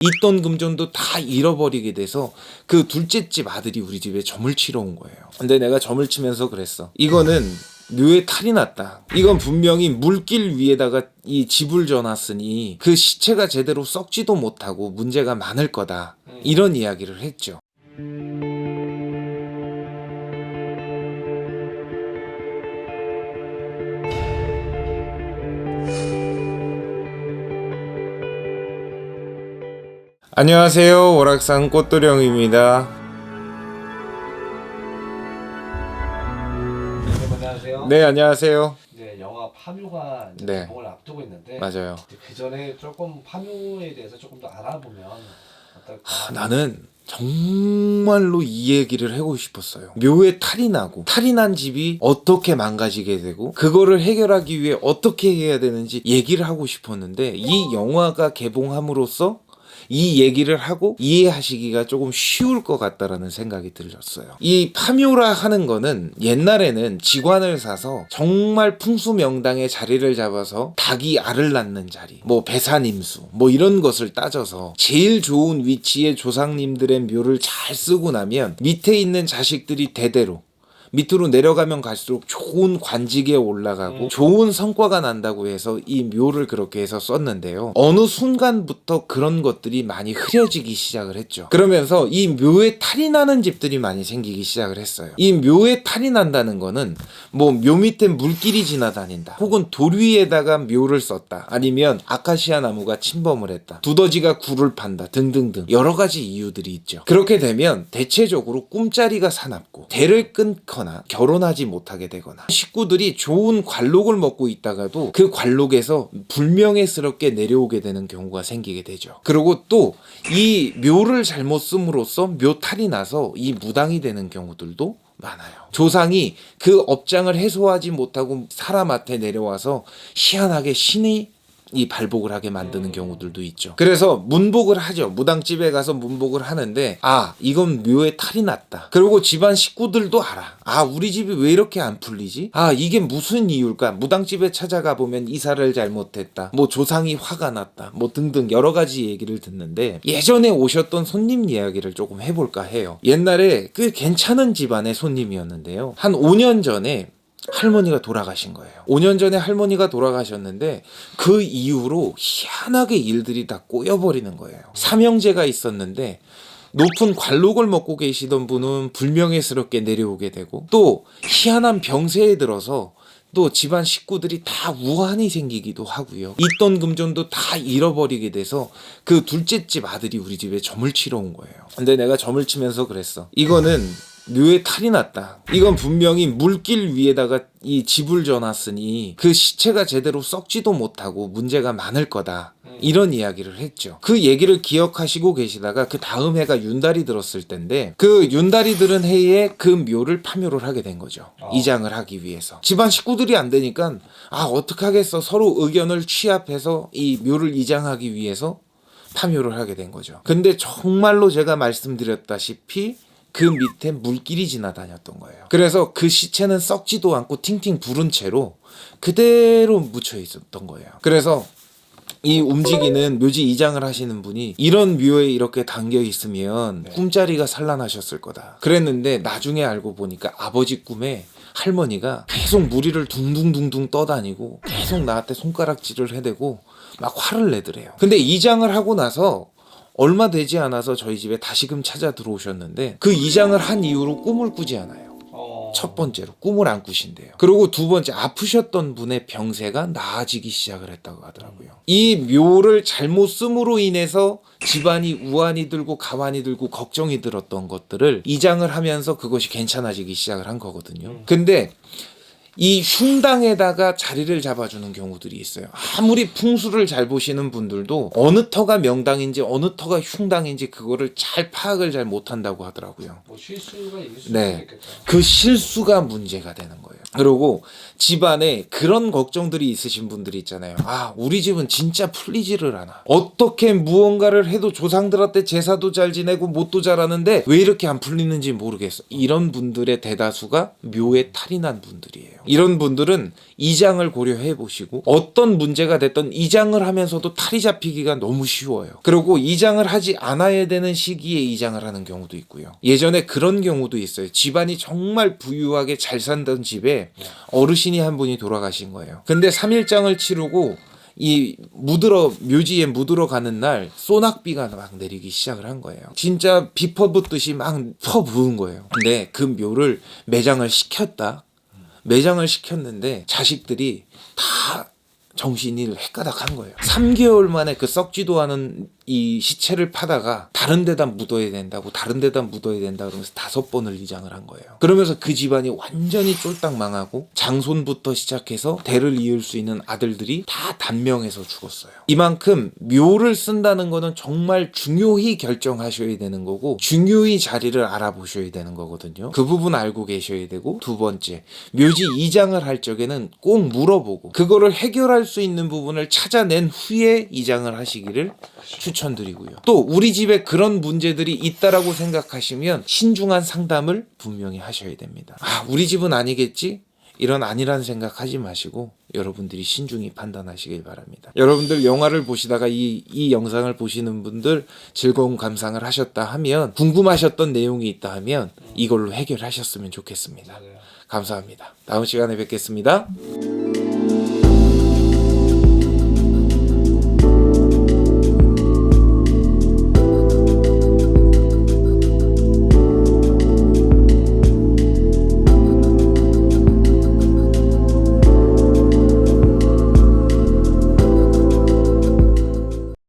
있던 금전도 다 잃어버리게 돼서 그 둘째 집 아들이 우리 집에 점을 치러 온 거예요. 근데 내가 점을 치면서 그랬어. 이거는 묘에 탈이 났다. 이건 분명히 물길 위에다가 이 집을 져놨으니 그 시체가 제대로 썩지도 못하고 문제가 많을 거다. 이런 이야기를 했죠. 안녕하세요. 오락산 꽃도령입니다. 안녕하세요. 네, 안녕하세요. 네, 영화 파묘가 이제 네. 개봉을 앞두고 있는데 맞아요. 그 전에 조금 파묘에 대해서 조금 더 알아보면 어떨까? 나는 정말로 이 얘기를 하고 싶었어요. 묘에 탈이 나고 탈이 난 집이 어떻게 망가지게 되고 그거를 해결하기 위해 어떻게 해야 되는지 얘기를 하고 싶었는데 이 영화가 개봉함으로써 이 얘기를 하고 이해하시기가 조금 쉬울 것 같다라는 생각이 들었어요. 이 파묘라 하는 거는 옛날에는 지관을 사서 정말 풍수명당의 자리를 잡아서 닭이 알을 낳는 자리, 뭐 배산임수, 뭐 이런 것을 따져서 제일 좋은 위치에 조상님들의 묘를 잘 쓰고 나면 밑에 있는 자식들이 대대로 밑으로 내려가면 갈수록 좋은 관직에 올라가고 좋은 성과가 난다고 해서 이 묘를 그렇게 해서 썼는데요. 어느 순간부터 그런 것들이 많이 흐려지기 시작을 했죠. 그러면서 이 묘에 탈이 나는 집들이 많이 생기기 시작을 했어요. 이 묘에 탈이 난다는 거는 뭐 묘 밑에 물길이 지나다닌다, 혹은 돌 위에다가 묘를 썼다, 아니면 아카시아 나무가 침범을 했다, 두더지가 굴을 판다 등등등 여러 가지 이유들이 있죠. 그렇게 되면 대체적으로 꿈자리가 사납고 대를 끊거나 결혼하지 못하게 되거나 식구들이 좋은 관록을 먹고 있다가도 그 관록에서 불명예스럽게 내려오게 되는 경우가 생기게 되죠. 그리고 또 이 묘를 잘못 씀으로써 묘탈이 나서 이 무당이 되는 경우들도 많아요. 조상이 그 업장을 해소하지 못하고 사람한테 내려와서 희한하게 신이 이 발복을 하게 만드는 경우들도 있죠. 그래서 문복을 하죠. 무당집에 가서 문복을 하는데 이건 묘에 탈이 났다. 그리고 집안 식구들도 알아. 우리 집이 왜 이렇게 안 풀리지? 이게 무슨 이유일까? 무당집에 찾아가 보면 이사를 잘못했다, 뭐 조상이 화가 났다, 뭐 등등 여러 가지 얘기를 듣는데, 예전에 오셨던 손님 이야기를 조금 해볼까 해요. 옛날에 꽤 괜찮은 집안의 손님이었는데요. 한 5년 전에 할머니가 돌아가신 거예요. 5년 전에 할머니가 돌아가셨는데 그 이후로 희한하게 일들이 다 꼬여버리는 거예요. 삼형제가 있었는데 높은 관록을 먹고 계시던 분은 불명예스럽게 내려오게 되고, 또 희한한 병세에 들어서 또 집안 식구들이 다 우환이 생기기도 하고요. 있던 금전도 다 잃어버리게 돼서 그 둘째 집 아들이 우리 집에 점을 치러 온 거예요. 근데 내가 점을 치면서 그랬어. 이거는 묘에 탈이 났다. 이건 분명히 물길 위에다가 이 집을 져놨으니 그 시체가 제대로 썩지도 못하고 문제가 많을 거다. 이런 이야기를 했죠. 그 얘기를 기억하시고 계시다가 그 다음 해가 윤달이 들었을 텐데, 그 윤달이 들은 해에 그 묘를 파묘를 하게 된 거죠. 이장을 하기 위해서. 집안 식구들이 안 되니까 어떡하겠어, 서로 의견을 취합해서 이 묘를 이장하기 위해서 파묘를 하게 된 거죠. 근데 정말로 제가 말씀드렸다시피 그 밑에 물길이 지나다녔던 거예요. 그래서 그 시체는 썩지도 않고 팅팅 부른 채로 그대로 묻혀 있었던 거예요. 그래서 이 움직이는 묘지 이장을 하시는 분이 이런 묘에 이렇게 담겨 있으면 꿈자리가 산란하셨을 거다 그랬는데, 나중에 알고 보니까 아버지 꿈에 할머니가 계속 무리를 둥둥둥둥 떠다니고 계속 나한테 손가락질을 해대고 막 화를 내더래요. 근데 이장을 하고 나서 얼마 되지 않아서 저희 집에 다시금 찾아 들어오셨는데, 그 이장을 한 이후로 꿈을 꾸지 않아요. 첫 번째로 꿈을 안 꾸신대요. 그리고 두 번째, 아프셨던 분의 병세가 나아지기 시작을 했다고 하더라고요. 이 묘를 잘못 씀으로 인해서 집안이 우환이 들고 가환이 들고 걱정이 들었던 것들을 이장을 하면서 그것이 괜찮아지기 시작을 한 거거든요. 근데 이 흉당에다가 자리를 잡아주는 경우들이 있어요. 아무리 풍수를 잘 보시는 분들도 어느 터가 명당인지 어느 터가 흉당인지 그거를 잘 파악을 잘 못한다고 하더라고요. 뭐 실수가 있을 수도 네, 있겠죠. 그 실수가 문제가 되는 거예요. 그리고 집안에 그런 걱정들이 있으신 분들이 있잖아요. 우리 집은 진짜 풀리지를 않아. 어떻게 무언가를 해도 조상들한테 제사도 잘 지내고 못도 잘하는데 왜 이렇게 안 풀리는지 모르겠어. 이런 분들의 대다수가 묘에 탈이 난 분들이에요. 이런 분들은 이장을 고려해 보시고 어떤 문제가 됐던 이장을 하면서도 탈이 잡히기가 너무 쉬워요. 그리고 이장을 하지 않아야 되는 시기에 이장을 하는 경우도 있고요. 예전에 그런 경우도 있어요. 집안이 정말 부유하게 잘 살던 집에 어르신이 한 분이 돌아가신 거예요. 근데 3일장을 치르고 이 묘지에 묻으러 가는 날 소낙비가 막 내리기 시작을 한 거예요. 진짜 비 퍼붓듯이 막 퍼부은 거예요. 근데 그 묘를 매장을 시켰다. 매장을 시켰는데 자식들이 다 정신이 헷가닥한 거예요. 3개월 만에 그 썩지도 않은 이 시체를 파다가 다른 데다 묻어야 된다고 다른 데다 묻어야 된다 그러면서 5번을 이장을 한 거예요. 그러면서 그 집안이 완전히 쫄딱 망하고 장손부터 시작해서 대를 이을 수 있는 아들들이 다 단명해서 죽었어요. 이만큼 묘를 쓴다는 거는 정말 중요히 결정하셔야 되는 거고 중요히 자리를 알아보셔야 되는 거거든요. 그 부분 알고 계셔야 되고, 두 번째, 묘지 이장을 할 적에는 꼭 물어보고 그거를 해결할 수 있는 부분을 찾아낸 후에 이장을 하시기를 추천드리고요. 또 우리 집에 그런 문제들이 있다라고 생각하시면 신중한 상담을 분명히 하셔야 됩니다. 우리 집은 아니겠지? 이런 아니란 생각하지 마시고 여러분들이 신중히 판단하시길 바랍니다. 여러분들 영화를 보시다가 이 영상을 보시는 분들 즐거운 감상을 하셨다 하면, 궁금하셨던 내용이 있다 하면 이걸로 해결하셨으면 좋겠습니다. 감사합니다. 다음 시간에 뵙겠습니다.